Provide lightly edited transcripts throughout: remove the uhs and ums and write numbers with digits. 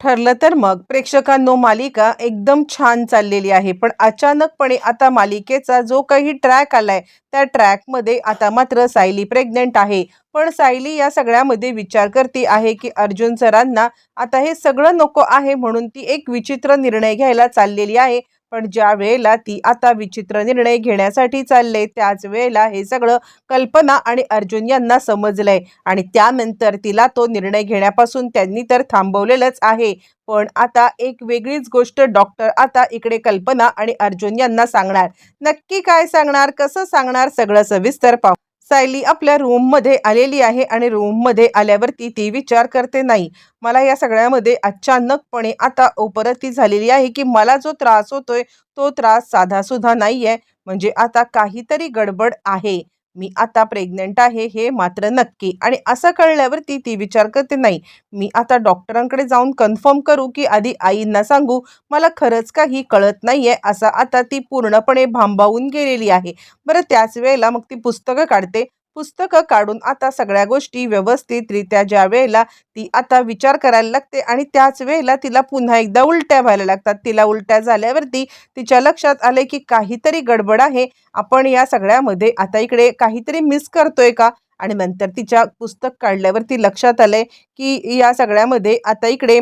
ठरलं तर मग प्रेक्षकांनो मालिका एकदम छान चाललेली आहे. पण अचानकपणे आता मालिकेचा जो काही ट्रॅक आलाय, त्या ट्रॅकमध्ये आता मात्र सायली प्रेग्नंट आहे. पण सायली या सगळ्यामध्ये विचार करते आहे, की अर्जुन सरांना आता हे सगळं नको आहे म्हणून ती एक विचित्र निर्णय घ्यायला चाललेली आहे. पण ज्या वेळेला ती आता विचित्र निर्णय घेण्यासाठी चालले, त्याच वेळेला हे सगळं कल्पना आणि अर्जुन यांना समजलंय आणि त्यानंतर तिला तो निर्णय घेण्यापासून त्यांनी तर थांबवलेलंच आहे. पण आता एक वेगळीच गोष्ट डॉक्टर आता इकडे कल्पना आणि अर्जुन यांना सांगणार. नक्की काय सांगणार, कसं सांगणार, सगळं सविस्तर पाहू. सायली आपल्या रूममध्ये आलेली आहे आणि रूममध्ये आल्यावरती ती विचार करते, नाही, मला या सगळ्यामध्ये अचानकपणे आता उपरती झालेली आहे, की मला जो त्रास होतोय तो त्रास साधासुद्धा नाहीये. म्हणजे आता काहीतरी गडबड आहे. मी आता प्रेग्नंट आहे हे मात्र नक्की. आणि असं कळल्यावरती ती विचार करते, नाही, मी आता डॉक्टरांकडे जाऊन कन्फर्म करू की आधी आईंना सांगू, मला खरंच काही कळत नाहीये. असं आता ती पूर्णपणे भांबावून गेलेली आहे. बरं, त्याच वेळेला मग ती पुस्तकं काढते. पुस्तकं काढून आता सगळ्या गोष्टी व्यवस्थितरित्या ज्या वेळेला ती आता विचार करायला लागते आणि त्याच वेळेला तिला पुन्हा एकदा उलट्या व्हायला लागतात. तिला उलट्या झाल्यावरती तिच्या लक्षात आले की काहीतरी गडबड आहे. आपण या सगळ्यामध्ये आता इकडे काहीतरी मिस करतोय का? आणि नंतर तिच्या पुस्तक काढल्यावरती लक्षात आलंय की या सगळ्यामध्ये आता इकडे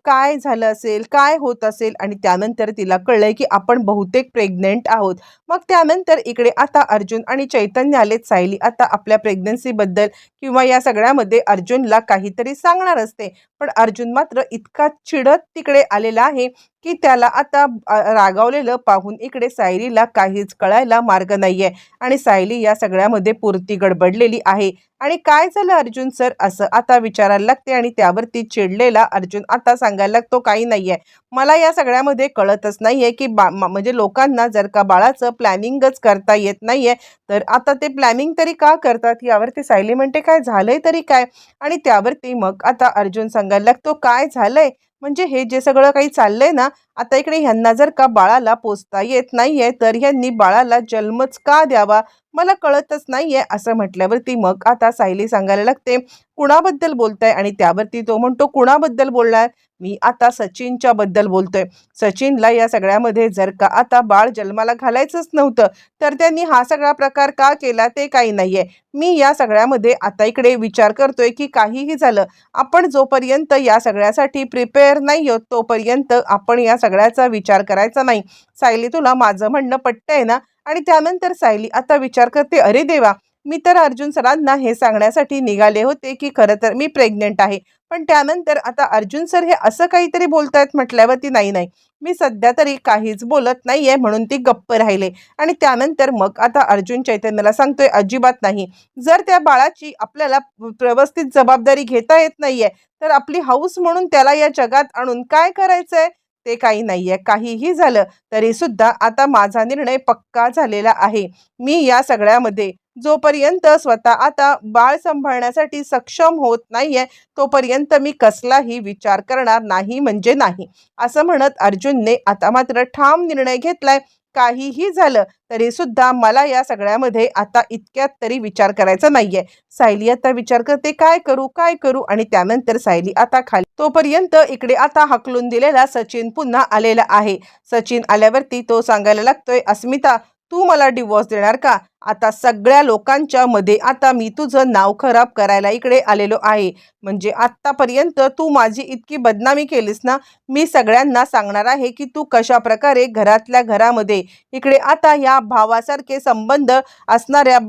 काय झालं असेल, काय होत असेल आणि त्यानंतर तिला कळलंय की आपण बहुतेक प्रेग्नेंट आहोत. मग त्यानंतर इकडे आता अर्जुन आणि चैतन्य आलेत. सायली आता आपल्या प्रेग्नन्सीबद्दल किंवा या सगळ्यामध्ये अर्जुनला काहीतरी सांगणार असते. पण अर्जुन मात्र इतका चिडत तिकडे आलेला आहे की त्याला आता रागावलेलं पाहून इकडे सायलीला काहीच कळायला मार्ग नाहीये आणि सायली या सगळ्यामध्ये पुरती गडबडलेली आहे. आणि काय झालं अर्जुन सर, असं आता विचारायला लागते आणि त्यावरती चिडलेला अर्जुन आता सांगायला लागतो, काही नाहीये, मला या सगळ्यामध्ये कळतच नाहीये की म्हणजे लोकांना जर का बाळाचं प्लॅनिंगच करता येत नाहीये तर आता ते प्लॅनिंग तरी का करतात. यावरती सायली म्हणते, काय झालंय तरी काय? आणि त्यावरती मग आता अर्जुन सांगायला लागतो, काय झालंय म्हणजे हे जे सगळं काही चाललंय ना, आता इकडे ह्यांना जर का बाळाला पोसता येत नाहीये तर ह्यांनी बाळाला जन्मच का द्यावा, मला कळतच नाहीये. असं म्हटल्यावरती मग आता सायली सांगायला लागते, कुणाबद्दल बोलताय? आणि त्यावरती तो म्हणतो, कुणाबद्दल बोलणार, मी आता सचिनच्या बद्दल बोलतोय. सचिनला या सगळ्यामध्ये जर का आता बाळ जन्माला घालायचंच नव्हतं तर त्यांनी हा सगळा प्रकार का केला ते काही नाहीये. मी या सगळ्यामध्ये आता इकडे विचार करतोय की काहीही झालं, आपण जोपर्यंत या सगळ्यासाठी प्रिपेअर नाही होत तोपर्यंत आपण या सगळ्याचा विचार करायचा नाही. सायली, तुला माझं म्हणणं पटतंय ना? आणि त्यानंतर सायली आता विचार करते, अरे देवा, मी तर अर्जुन सरांना हे सांगण्यासाठी निघाले होते की खरं तर मी प्रेग्नेंट आहे. पण त्यानंतर आता अर्जुन सर हे असं काहीतरी बोलतायत म्हटल्यावरती नाही नाही, मी सध्या तरी काहीच बोलत नाहीये म्हणून ती गप्प राहिले. आणि त्यानंतर मग आता अर्जुन चैतन्याला सांगतोय, अजिबात नाही, जर त्या बाळाची आपल्याला व्यवस्थित जबाबदारी घेता येत नाहीये तर आपली हौस म्हणून त्याला या जगात आणून काय करायचंय, ते काही नाहीये. काहीही झालं तरी सुद्धा आता माझा निर्णय पक्का झालेला आहे. मी या सगळ्यामध्ये जोपर्यंत स्वतः आता बाळ सांभाळण्यासाठी सक्षम होत नाहीये तोपर्यंत मी कसलाही विचार करणार नाही म्हणजे नाही. असं म्हणत अर्जुनने आता मात्र ठाम निर्णय घेतलाय, काहीही झालं तरी सुद्धा मला या सगळ्यामध्ये आता इतक्यात तरी विचार करायचा नाहीये. सायली आता विचार करते, काय करू काय करू. आणि त्यानंतर सायली आता खाली, तोपर्यंत इकडे आता हकलून दिलेला सचिन पुन्हा आलेला आहे. सचिन आल्यावरती तो सांगायला लागतोय, अस्मिता, तू मला डिवोर्स देणार का? आता सगळ्या लोकांच्या मध्ये आता मी तुझं नाव खराब करायला इकडे आलेलो आहे. म्हणजे आतापर्यंत तू माझी इतकी बदनामी केलीस ना, मी सगळ्यांना सांगणार आहे की तू कशा प्रकारे घरातल्या घरामध्ये इकडे आता या भावासारखे संबंध असणाऱ्या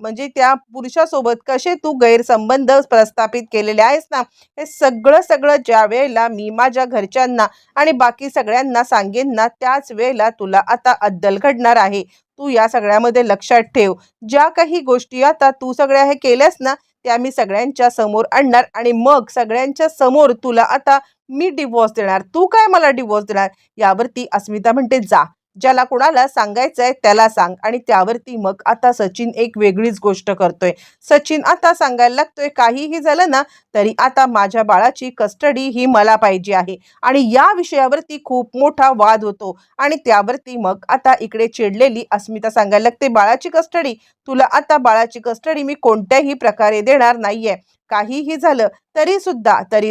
म्हणजे त्या पुरुषासोबत कसे तू गैरसंबंध प्रस्थापित केलेले आहेस ना, हे सगळं सगळं ज्या वेळेला मी माझ्या घरच्यांना आणि बाकी सगळ्यांना सांगेन ना, त्याच वेळेला तुला आता अद्दल घडणार आहे. तू या सगळ्यामध्ये लक्षात ठेव, ज्या काही गोष्टी आता तू सगळ्या हे केल्यास ना त्या मी सगळ्यांच्या समोर आणणार आणि मग सगळ्यांच्या समोर तुला आता मी डिवोर्स देणार. तू काय मला डिवोर्स देणार? यावरती अस्मिता म्हणते, जा, ज्याला कोणाला सांगायचंय त्याला सांग. आणि त्यावरती मग आता सचिन एक वेगळीच गोष्ट करतोय. सचिन आता सांगायला लागतोय, काहीही झालं ना तरी आता माझ्या बाळाची कस्टडी ही मला पाहिजे आहे. आणि या विषयावरती खूप मोठा वाद होतो आणि त्यावरती मग आता इकडे चिडलेली अस्मिता सांगायला लागते, बाळाची कस्टडी, तुला आता बाळाची कस्टडी मी कोणत्याही प्रकारे देणार नाहीये. काहीही झालं तरी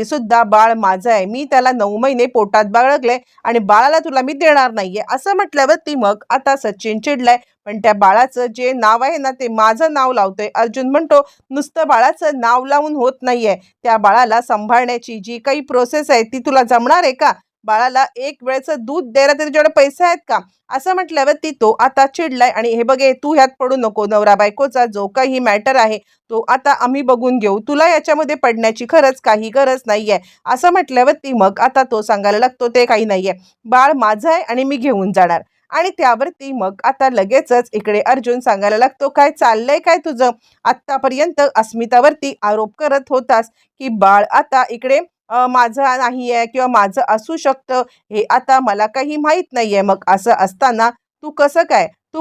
सुद्धा बाळ माझं आहे, मी त्याला 9 महिने पोटात बाळगले आणि बाळाला तुला मी देणार नाहीये असं म्हटल्यावरती मग आता सचिन चिडलाय. पण त्या बाळाचं जे नाव आहे ना ते माझं नाव लावतोय. अर्जुन म्हणतो नुसतं बाळाचं नाव लावून होत नाहीये, त्या बाळाला सांभाळण्याची जी काही प्रोसेस आहे ती तुला जमणार आहे का? बाळाला एक वेळचं दूध द्यायला तरी तुझ्याकडे पैसे आहेत का? असं म्हटल्यावरती तो आता चिडलाय आणि हे बघ तू ह्यात पडू नको. नवरा बायकोचा जो काही मॅटर आहे तो आता आम्ही बघून घेऊ, तुला याच्यामध्ये पडण्याची खरंच काही गरज नाहीये असं म्हटल्यावरती मग आता तो सांगायला लागतो ते काही नाहीये, बाळ माझं आहे आणि मी घेऊन जाणार. आणि त्यावरती मग आता लगेचच इकडे अर्जुन सांगायला लागतो काय चाललंय काय तुझं? आत्तापर्यंत अस्मितावरती आरोप करत होतास की बाळ आता इकडे माझं नाही आहे किंवा माझं असू शकतं, हे आता मला काही माहित नाहीये. मग असं असताना तू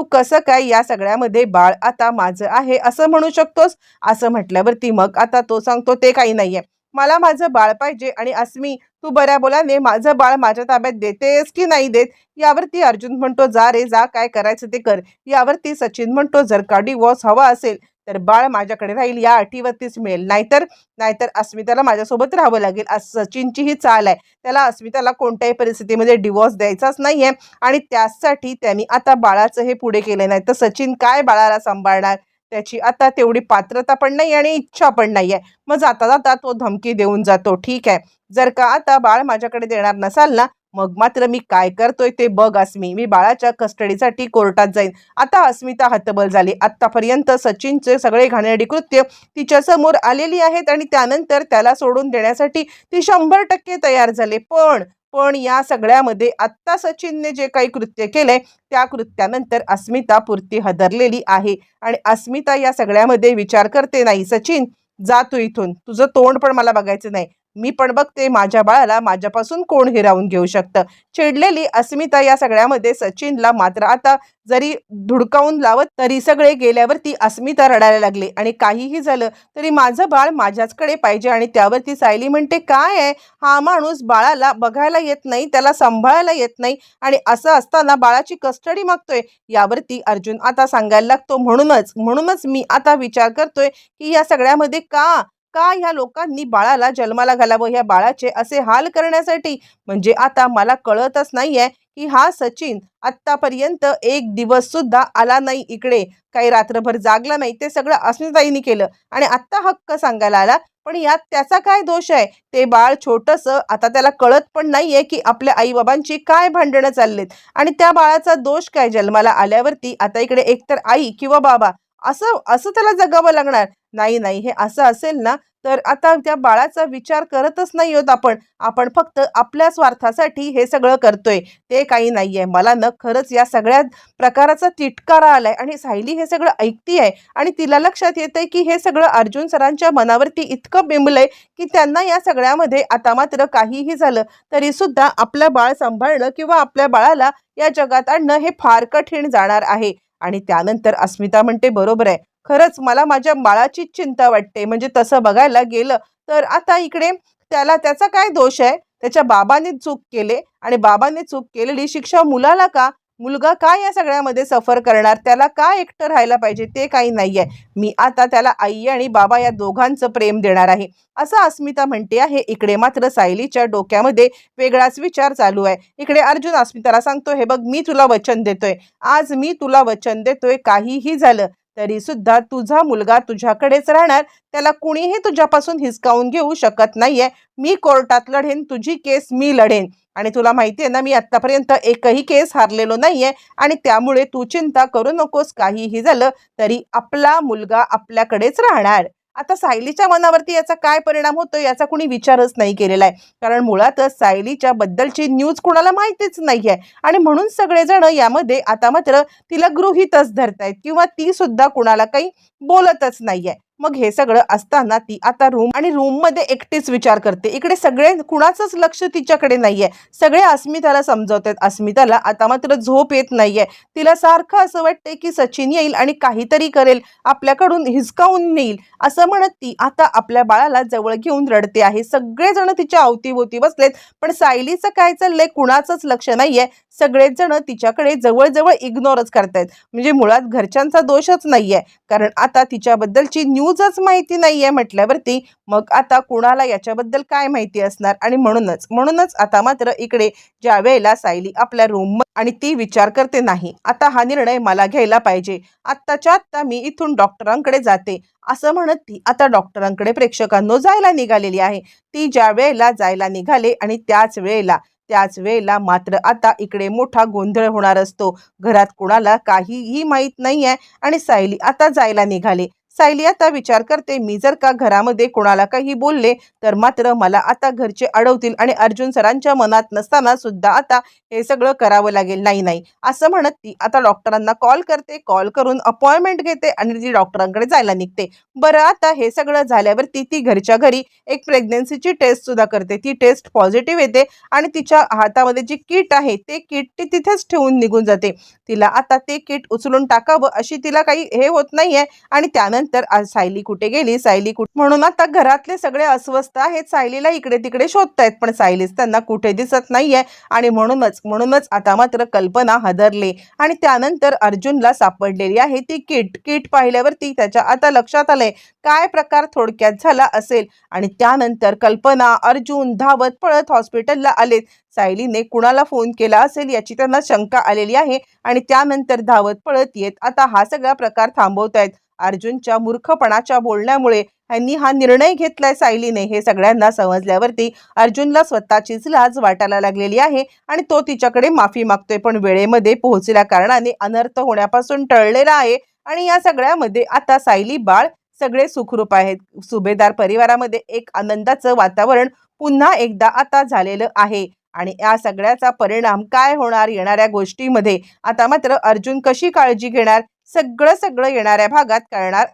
कसं काय या सगळ्यामध्ये बाळ आता माझं आहे असं म्हणू शकतोस? असं म्हटल्यावरती मग आता तो सांगतो ते काही नाहीये, मला माझं बाळ पाहिजे. आणि अस्मी तू बऱ्या बोलाने माझं बाळ माझ्या ताब्यात देतेस की नाही देत? यावरती अर्जुन म्हणतो जा रे जा, काय करायचं ते कर. यावरती सचिन म्हणतो जर का डिवॉर्स हवा असेल तर बाळ माझ्याकडे राहील या अटीवरतीच मिळेल, नाहीतर नाहीतर अस्मिताला माझ्यासोबत राहावं लागेल. सचिनची ही चाल आहे, त्याला अस्मिताला कोणत्याही परिस्थितीमध्ये डिवॉर्स द्यायचाच नाहीये आणि त्यासाठी त्यांनी आता बाळाचं हे पुढे केलं. नाही तर सचिन काय बाळाला सांभाळणार, त्याची आता तेवढी पात्रता पण नाही आणि इच्छा पण नाहीये. मग जाता जाता तो धमकी देऊन जातो, ठीक आहे जर का आता बाळ माझ्याकडे देणार नसाल ना मग मात्र मी काय करतोय ते बघ अस्मी, मी बाळाच्या कस्टडीसाठी कोर्टात जाईन. आता अस्मिता हतबल झाली. आतापर्यंत सचिनचे सगळे घाणेरडी कृत्य तिच्या समोर आलेली आहेत आणि त्यानंतर त्याला सोडून देण्यासाठी ती 100% तयार झाले. पण पण या सगळ्यामध्ये आत्ता सचिनने जे काही कृत्य केलंय त्या कृत्यानंतर अस्मिता पुरती हादरलेली आहे आणि अस्मिता या सगळ्यामध्ये विचार करते नाही सचिन जा तू इथून, तुझं तोंड पण मला बघायचं नाही, मी पण बघते माझ्या बाळाला माझ्यापासून कोण हिरावून घेऊ शकतं. चिडलेली अस्मिता या सगळ्यामध्ये सचिनला मात्र आता जरी धुडकावून लावत तरी सगळे गेल्यावरती अस्मिता रडायला लागली. आणि काहीही झालं तरी माझं बाळ माझ्याचकडे पाहिजे. आणि त्यावरती सायली म्हणते काय आहे हा माणूस बाळाला बघायला येत नाही, त्याला सांभाळायला येत नाही आणि असं असताना बाळाची कस्टडी मागतोय. यावरती अर्जुन आता सांगायला लागतो म्हणूनच म्हणूनच मी आता विचार करतोय की या सगळ्यामध्ये का का ह्या लोकांनी बाळाला जन्माला घालावं, ह्या बाळाचे असे हाल करण्यासाठी. म्हणजे आता मला कळतच नाहीये की हा सचिन आत्तापर्यंत एक दिवस सुद्धा आला नाही इकडे, काही रात्रभर जागला नाही, ते सगळं अस्मिताईंनी केलं आणि आत्ता हक्क सांगायला आला. पण यात त्याचा काय दोष आहे? ते बाळ छोटंसं, आता त्याला कळत पण नाहीये की आपल्या आईबाबांची काय भांडणं चाललेत आणि त्या बाळाचा दोष काय? जन्माला आल्यावरती आता इकडे एकतर आई किंवा बाबा असं असं त्याला जगावं लागणार. नाही नाही, हे असं असेल ना तर आता त्या बाळाचा विचार करतच नाही होत आपण, आपण फक्त आपल्या स्वार्थासाठी हे सगळं करतोय, ते काही नाहीये. मला न खरंच या सगळ्या प्रकाराचा तिटकारा आलाय आणि सायली हे सगळं ऐकतीये आणि तिला लक्षात येतंय की हे सगळं अर्जुन सरांच्या मनावरती इतकं बिंबलंय की त्यांना या सगळ्यामध्ये आता मात्र काहीही झालं तरी सुद्धा आपलं बाळ सांभाळणं किंवा आपल्या बाळाला या जगात आणणं हे फार कठीण जाणार आहे. आणि त्यानंतर अस्मिता म्हणते बरोबर आहे, खरंच मला माझ्या बाळाची चिंता वाटते. म्हणजे तसं बघायला गेलं तर आता इकडे त्याचा काय दोष आहे? त्याच्या बाबाने चूक केले आणि बाबाने चूक केलेली शिक्षा मुलाला का? मुलगा का या सगळ्यामध्ये सफर करणार? त्याला का एकटं राहायला पाहिजे? ते काही नाहीये. मी आता त्याला आई आणि बाबा या दोघांचं प्रेम देणार आहे असं अस्मिता म्हणते आहे. इकडे मात्र सायलीच्या डोक्यामध्ये वेगळाच विचार चालू आहे. इकडे अर्जुन अस्मिताला सांगतो हे बघ मी तुला वचन देतोय, आज मी तुला वचन देतोय काहीही झालं तरी सुद्धा तुझा मुलगा तुझ्याकडेच राहणार, त्याला कुणीही तुझ्यापासून हिसकावून घेऊ शकत नाहीये. मी कोर्टात लढेन, तुझी केस मी लढेन आणि तुला माहितीये ना मी आतापर्यंत एकही केस हारलेलो नाहीये आणि त्यामुळे तू चिंता करू नकोस, काहीही झालं तरी आपला मुलगा आपल्याकडेच राहणार. आता सायलीच्या मनावरती याचा काय परिणाम होतो याचा कुणी विचारच नाही केलेला आहे, कारण मुळातच सायलीच्या बद्दलची न्यूज कुणाला माहितीच नाहीये आणि म्हणून सगळेजण यामध्ये आता मात्र तिला गृहीतच धरतायत किंवा ती सुद्धा कुणाला काही बोलतच नाहीये. मग हे सगळं असताना ती आता रूम मध्ये एकटीच विचार करते. इकडे सगळे कुणाचंच लक्ष तिच्याकडे नाहीये, सगळे अस्मिताला समजवतात. अस्मिताला आता मात्र झोप येत नाहीये. तिला सारखं असं वाटतंय की सचिन येईल आणि काहीतरी करेल, आपल्याकडून हिसकावून नेईल असं म्हणत ती आता आपल्या बाळाला जवळ घेऊन रडते आहे. सगळेजण तिच्या अवतीभोवती बसलेत पण सायलीचं काय चाललंय कुणाचंच लक्ष नाहीये. सगळेच जण तिच्याकडे जवळजवळ इग्नोरच करतायत. म्हणजे मुळात घरच्यांचा दोषच नाहीये, कारण आता तिच्याबद्दलची न्यूज न्यूजच माहिती नाहीये म्हटल्यावरती मग आता कुणाला याच्याबद्दल काय माहिती असणार? आणि म्हणूनच आता मात्र इकडे ज्या वेळेला सायली आपल्या रूम आणि ती विचार करते, नाही आता हा निर्णय मला घ्यायला पाहिजे, आत्ताच्या आत्ता मी इथून डॉक्टरांकडे जाते असं म्हणत ती आता डॉक्टरांकडे प्रेक्षकांनो जायला निघालेली आहे. ती ज्या वेळेला जायला निघाले आणि त्याच वेळेला मात्र आता इकडे मोठा गोंधळ होणार असतो. घरात कुणाला काहीही माहीत नाहीये आणि सायली आता जायला निघाले. सायली आता विचार करते, मी जर का घरामध्ये कोणाला काही बोलले तर मात्र मला आता घरचे अडवतील आणि अर्जुन सरांच्या मनात नसताना सुद्धा आता हे सगळं करावं लागेल. नाही नाही असं म्हणत ती आता डॉक्टरांना कॉल करते, कॉल करून अपॉइंटमेंट घेते आणि ती डॉक्टरांकडे जायला निघते. बरं आता हे सगळं झाल्यावरती ती घरच्या घरी एक प्रेग्नन्सीची टेस्ट सुद्धा करते. ती टेस्ट पॉझिटिव्ह येते आणि तिच्या हातामध्ये जी किट आहे ते किट ती तिथेच ठेवून निघून जाते. तिला आता ते किट उचलून टाकावं अशी तिला काही हे होत नाहीये. आणि त्यानंतर आज सायली कुठे गेली, सायली कुठे, म्हणून आता घरातले सगळे अस्वस्थ आहेत. सायलीला इकडे तिकडे शोधतायत पण सायलीच त्यांना कुठे दिसत नाहीये. आणि म्हणूनच आता मात्र कल्पना हादरले आणि त्यानंतर अर्जुनला सापडलेली आहे ती किट पाहिल्यावरती त्याच्या आता लक्षात आलंय काय प्रकार थोडक्यात झाला असेल. आणि त्यानंतर कल्पना अर्जुन धावत पळत हॉस्पिटलला आलेत. सायलीने कुणाला फोन केला असेल याची त्यांना शंका आलेली आहे आणि त्यानंतर धावत पळत येत आता हा सगळा प्रकार थांबवतायत. अर्जुनच्या मूर्खपणाच्या बोलण्यामुळे यांनी हा निर्णय घेतलाय सायलीने हे सगळ्यांना समजल्यावरती अर्जुनला स्वतःचीच लाज वाटायला लागलेली आहे आणि तो तिच्याकडे माफी मागतोय. पण वेळेमध्ये पोहोचल्या कारणाने अनर्थ होण्यापासून टळलेला आहे. आणि या सगळ्यामध्ये आता सायली बाळ सगळे सुखरूप आहेत. सुभेदार परिवारामध्ये एक आनंदाचं वातावरण पुन्हा एकदा आता झालेलं आहे. आणि या सगळ्याचा परिणाम काय होणार येणाऱ्या गोष्टीमध्ये, आता मात्र अर्जुन कशी काळजी घेणार, सगळं येणाऱ्या भागात कळणार